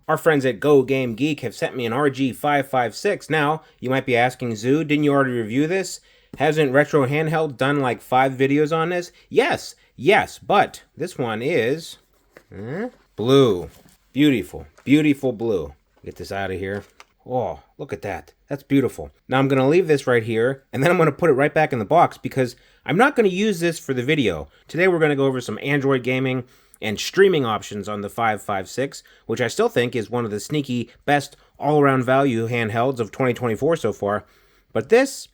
Our friends at Go Game Geek have sent me an RG556. Now, you might be asking, Zoo, didn't you already review this? Hasn't Retro Handheld done like 5 videos on this? Yes, but this one is blue. Beautiful, beautiful blue. Get this out of here. Oh, look at that. That's beautiful. Now I'm going to leave this right here, and then I'm going to put it right back in the box because I'm not going to use this for the video. Today we're going to go over some Android gaming and streaming options on the 556, which I still think is one of the sneaky best all-around value handhelds of 2024 so far. But this,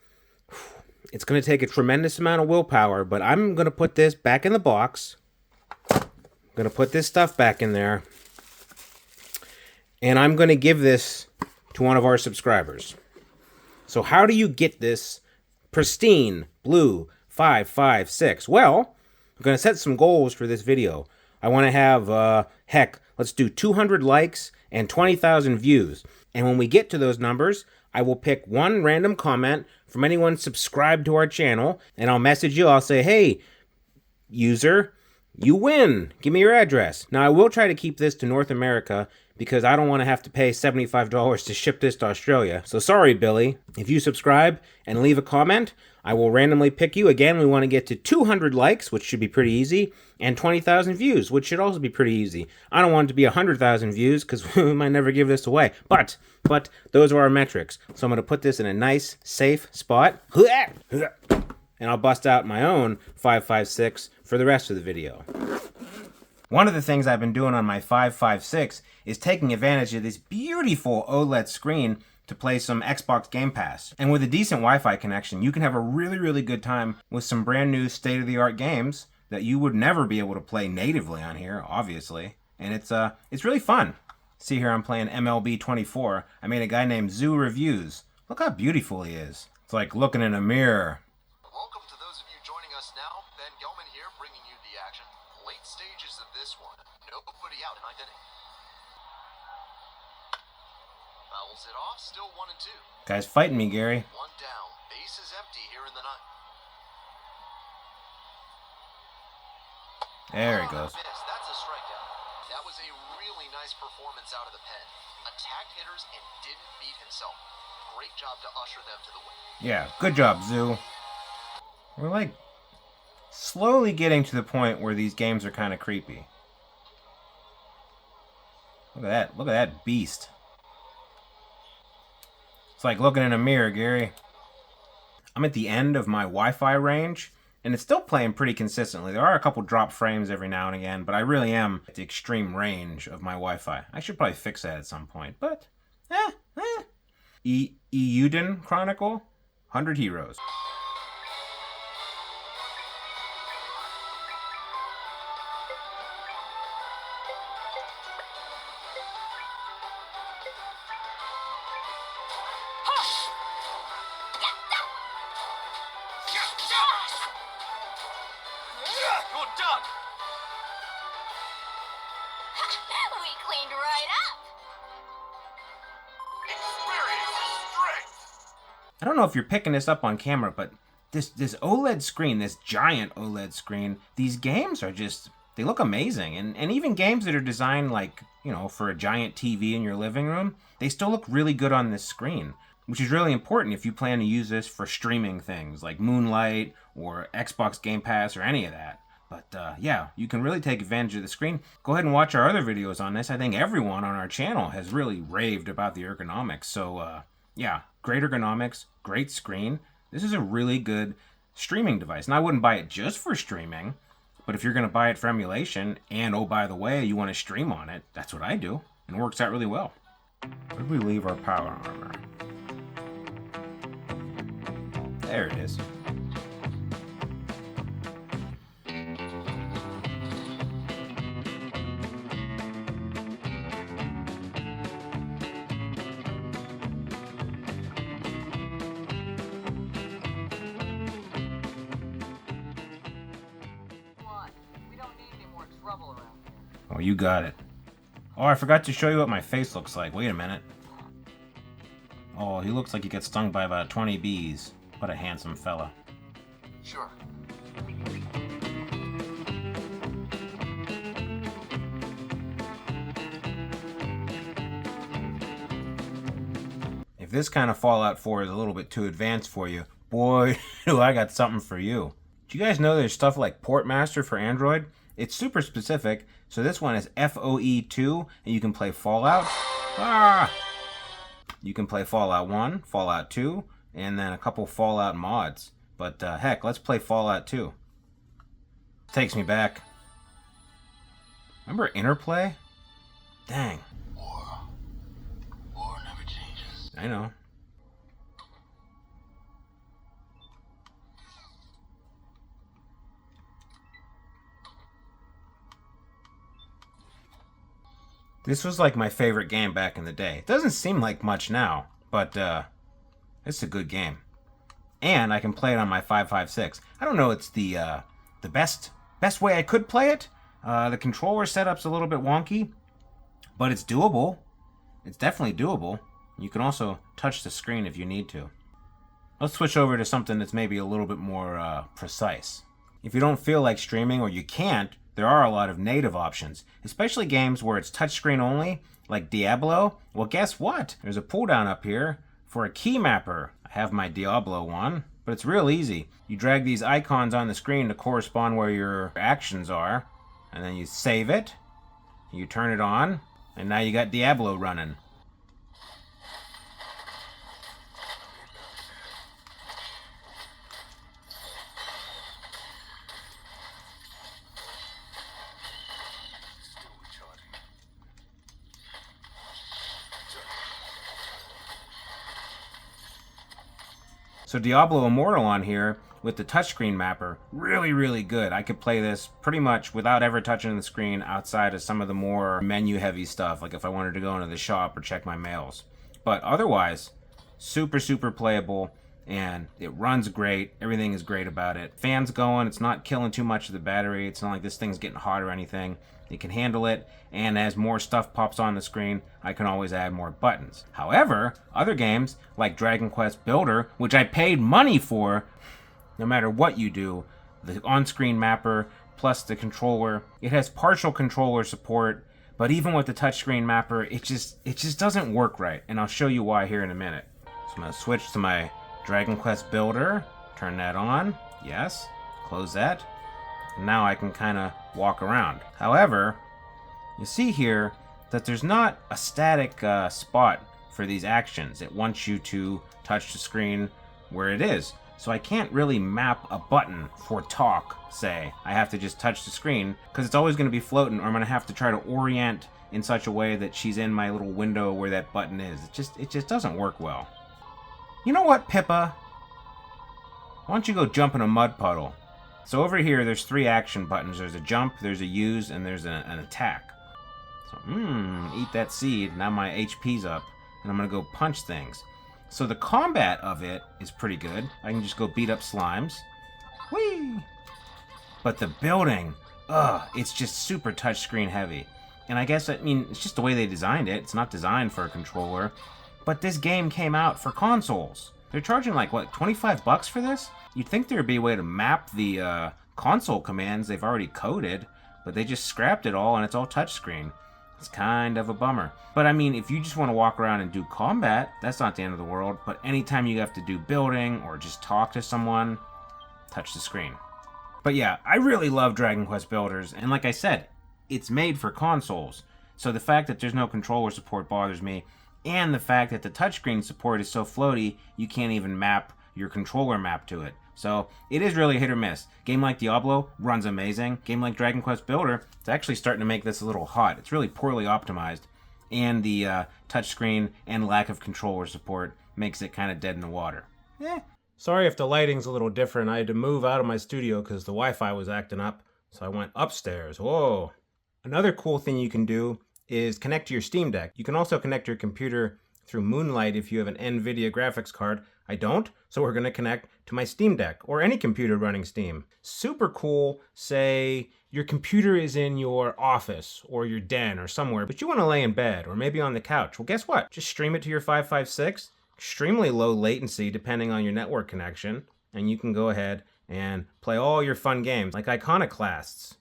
it's going to take a tremendous amount of willpower, but I'm going to put this back in the box. I'm going to put this stuff back in there, and I'm going to give this to one of our subscribers. So how do you get this pristine blue 556? Well, I'm going to set some goals for this video. I want to have, let's do 200 likes and 20,000 views. And when we get to those numbers, I will pick one random comment from anyone subscribed to our channel, and I'll message you. I'll say, hey, user, you win. Give me your address. Now, I will try to keep this to North America because I don't want to have to pay $75 to ship this to Australia. So sorry, Billy. If you subscribe and leave a comment, I will randomly pick you. Again, we want to get to 200 likes, which should be pretty easy, and 20,000 views, which should also be pretty easy. I don't want it to be 100,000 views because we might never give this away. But those are our metrics. So I'm going to put this in a nice, safe spot. And I'll bust out my own 556 for the rest of the video. One of the things I've been doing on my 556 is taking advantage of this beautiful OLED screen to play some XBox Gamepass. And with a decent Wi-Fi connection, you can have a really, really good time with some brand new state-of-the-art games that you would never be able to play natively on here, obviously. And it's really fun. See here, I'm playing MLB 24. I made a guy named Zoo Reviews. Look how beautiful he is. It's like looking in a mirror. Welcome to those of you joining us now. Ben Gelman here, bringing you the action. Late stages of this one. Nobody out in identity. Fouls it off, still 1 and 2. Guy's fighting me, Gary. One down. Base is empty here in the ninth. There he goes. That's a strikeout. That was a really nice performance out of the pen. Attacked hitters and didn't beat himself. Great job to usher them to the win. Yeah, good job, Zoo. We're like slowly getting to the point where these games are kind of creepy. Look at that. Look at that beast. It's like looking in a mirror, Gary. I'm at the end of my Wi-Fi range, and it's still playing pretty consistently. There are a couple drop frames every now and again, but I really am at the extreme range of my Wi-Fi. I should probably fix that at some point, but Eiyuden Chronicle, 100 heroes. Good done. We cleaned right up. Experience is strength. I don't know if you're picking this up on camera, but this OLED screen, this giant OLED screen, these games are just, they look amazing. And even games that are designed like, you know, for a giant TV in your living room, they still look really good on this screen, which is really important if you plan to use this for streaming things like Moonlight or Xbox Gamepass or any of that. But yeah, you can really take advantage of the screen. Go ahead and watch our other videos on this. I think everyone on our channel has really raved about the ergonomics. So yeah, great ergonomics, great screen. This is a really good streaming device. And I wouldn't buy it just for streaming, but if you're going to buy it for emulation, and oh, by the way, you want to stream on it, that's what I do. And it works out really well. Where did we leave our power armor? There it is. Oh, you got it. Oh, I forgot to show you what my face looks like. Wait a minute. Oh, he looks like he gets stung by about 20 bees. What a handsome fella. Sure. this kind of Fallout 4 is a little bit too advanced for you, boy, do I got something for you. Do you guys know there's stuff like Portmaster for Android? It's super specific, so this one is FOE2, and you can play Fallout. You can play Fallout 1, Fallout 2, and then a couple Fallout mods. But heck, let's play Fallout 2. Takes me back. Remember Interplay? Dang. War never changes. I know. This was like my favorite game back in the day. It doesn't seem like much now, but it's a good game. And I can play it on my 556. I don't know it's the best way I could play it. The controller setup's a little bit wonky, but it's doable. It's definitely doable. You can also touch the screen if you need to. Let's switch over to something that's maybe a little bit more precise. If you don't feel like streaming or you can't, there are a lot of native options, especially games where it's touchscreen only, like Diablo. Well, guess what? There's a pull down up here for a key mapper. I have my Diablo one, but it's real easy. You drag these icons on the screen to correspond where your actions are, and then you save it, you turn it on, and now you got Diablo running. So Diablo Immortal on here with the touchscreen mapper, really good. I could play this pretty much without ever touching the screen outside of some of the more menu heavy stuff, like if I wanted to go into the shop or check my mails. But otherwise, super playable, and it runs great. Everything is great about it. Fans going, it's not killing too much of the battery. It's not like this thing's getting hot or anything. It can handle it, and as more stuff pops on the screen, I can always add more buttons. However, other games like Dragon Quest Builder, which I paid money for, no matter what you do, the on-screen mapper plus the controller, it has partial controller support, but even with the touchscreen mapper, it just doesn't work right, and I'll show you why here in a minute. So I'm going to switch to my Dragon Quest Builder, turn that on, yes, close that. Now I can kind of walk around. However, you see here that there's not a static spot for these actions. It wants you to touch the screen where it is. So I can't really map a button for talk, say. I have to just touch the screen because it's always going to be floating, or I'm going to have to try to orient in such a way that she's in my little window where that button is. It just doesn't work well. You know what, Pippa? Why don't you go jump in a mud puddle? So over here, there's 3 action buttons. There's a jump, there's a use, and there's an attack. So, eat that seed. Now my HP's up, and I'm going to go punch things. So the combat of it is pretty good. I can just go beat up slimes. Whee! But the building, it's just super touchscreen heavy. And I guess, it's just the way they designed it. It's not designed for a controller. But this game came out for consoles. They're charging like, what, $25 for this? You'd think there'd be a way to map the console commands they've already coded, but they just scrapped it all and it's all touchscreen. It's kind of a bummer. But if you just want to walk around and do combat, that's not the end of the world. But anytime you have to do building or just talk to someone, touch the screen. But yeah, I really love Dragon Quest Builders, and like I said, it's made for consoles. So the fact that there's no controller support bothers me, and the fact that the touchscreen support is so floaty, you can't even map your controller map to it. So it is really hit or miss. Game like Diablo runs amazing. Game like Dragon Quest Builder, it's actually starting to make this a little hot. It's really poorly optimized, and the touchscreen and lack of controller support makes it kind of dead in the water. Sorry if the lighting's a little different. I had to move out of my studio because the Wi-Fi was acting up, so I went upstairs. Whoa. Another cool thing you can do is connect to your Steam Deck. You can also connect your computer through Moonlight if you have an NVIDIA graphics card. I don't, so we're going to connect to my Steam Deck or any computer running Steam. Super cool. Say your computer is in your office or your den or somewhere, but you want to lay in bed or maybe on the couch. Well, guess what? Just stream it to your 556. Extremely low latency depending on your network connection, and you can go ahead and play all your fun games like Iconoclasts.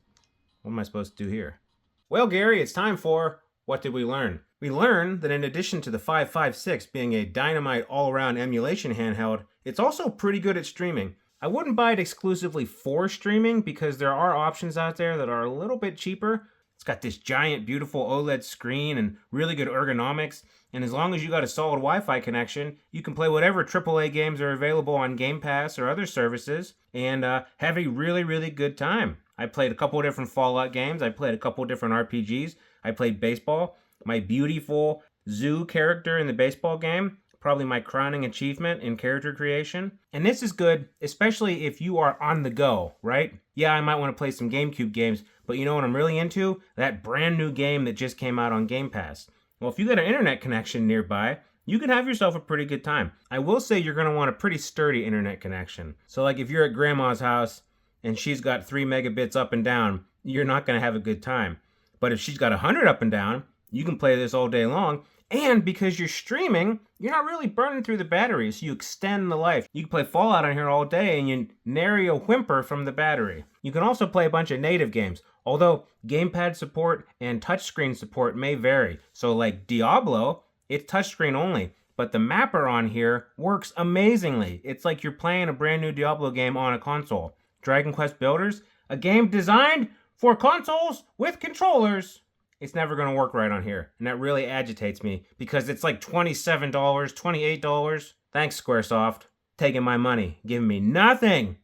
What am I supposed to do here? Well, Gary, it's time for What Did We Learn? We learn that in addition to the 556 being a dynamite all-around emulation handheld, it's also pretty good at streaming. I wouldn't buy it exclusively for streaming because there are options out there that are a little bit cheaper. It's got this giant, beautiful OLED screen and really good ergonomics. And as long as you got a solid Wi-Fi connection, you can play whatever AAA games are available on Gamepass or other services and have a really, really good time. I played a couple of different Fallout games. I played a couple of different RPGs. I played baseball. My beautiful zoo character in the baseball game, probably my crowning achievement in character creation. And this is good, especially if you are on the go, right? Yeah, I might want to play some GameCube games, but you know what I'm really into? That brand new game that just came out on Game Pass. Well, if you got an internet connection nearby, you can have yourself a pretty good time. I will say you're going to want a pretty sturdy internet connection. So like if you're at grandma's house and she's got 3 megabits up and down, you're not going to have a good time. But if she's got 100 up and down, you can play this all day long. And because you're streaming, you're not really burning through the battery, so you extend the life. You can play Fallout on here all day and you nary a whimper from the battery. You can also play a bunch of native games, although gamepad support and touchscreen support may vary. So like Diablo, it's touchscreen only, but the mapper on here works amazingly. It's like you're playing a brand new Diablo game on a console. Dragon Quest Builders, a game designed for consoles with controllers. It's never going to work right on here, and that really agitates me because it's like $27, $28. Thanks, Squaresoft. Taking my money, giving me nothing.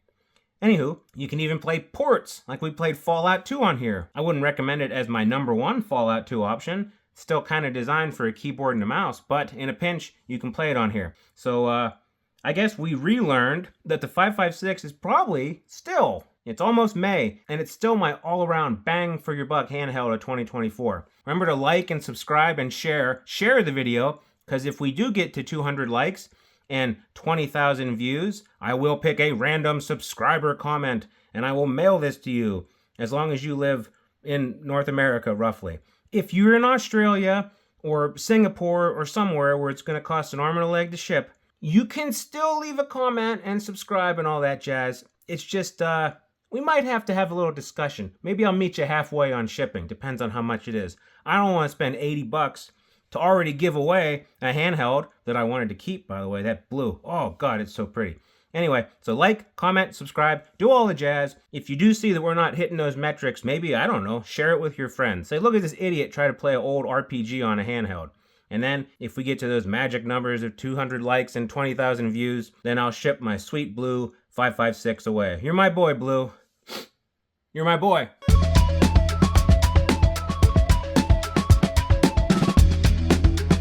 Anywho, you can even play ports, like we played Fallout 2 on here. I wouldn't recommend it as my #1 Fallout 2 option. It's still kind of designed for a keyboard and a mouse, but in a pinch, you can play it on here. So, I guess we relearned that the 556 is probably still, it's almost May, and it's still my all-around bang-for-your-buck handheld of 2024. Remember to like and subscribe and share the video, because if we do get to 200 likes and 20,000 views, I will pick a random subscriber comment, and I will mail this to you, as long as you live in North America, roughly. If you're in Australia or Singapore or somewhere where it's going to cost an arm and a leg to ship, you can still leave a comment and subscribe and all that jazz. It's just, we might have to have a little discussion. Maybe I'll meet you halfway on shipping. Depends on how much it is. I don't want to spend $80 to already give away a handheld that I wanted to keep, by the way. That blue. Oh, God, it's so pretty. Anyway, so like, comment, subscribe, do all the jazz. If you do see that we're not hitting those metrics, maybe, I don't know, share it with your friends. Say, look at this idiot try to play an old RPG on a handheld. And then, if we get to those magic numbers of 200 likes and 20,000 views, then I'll ship my sweet blue 556 away. You're my boy, Blue. You're my boy.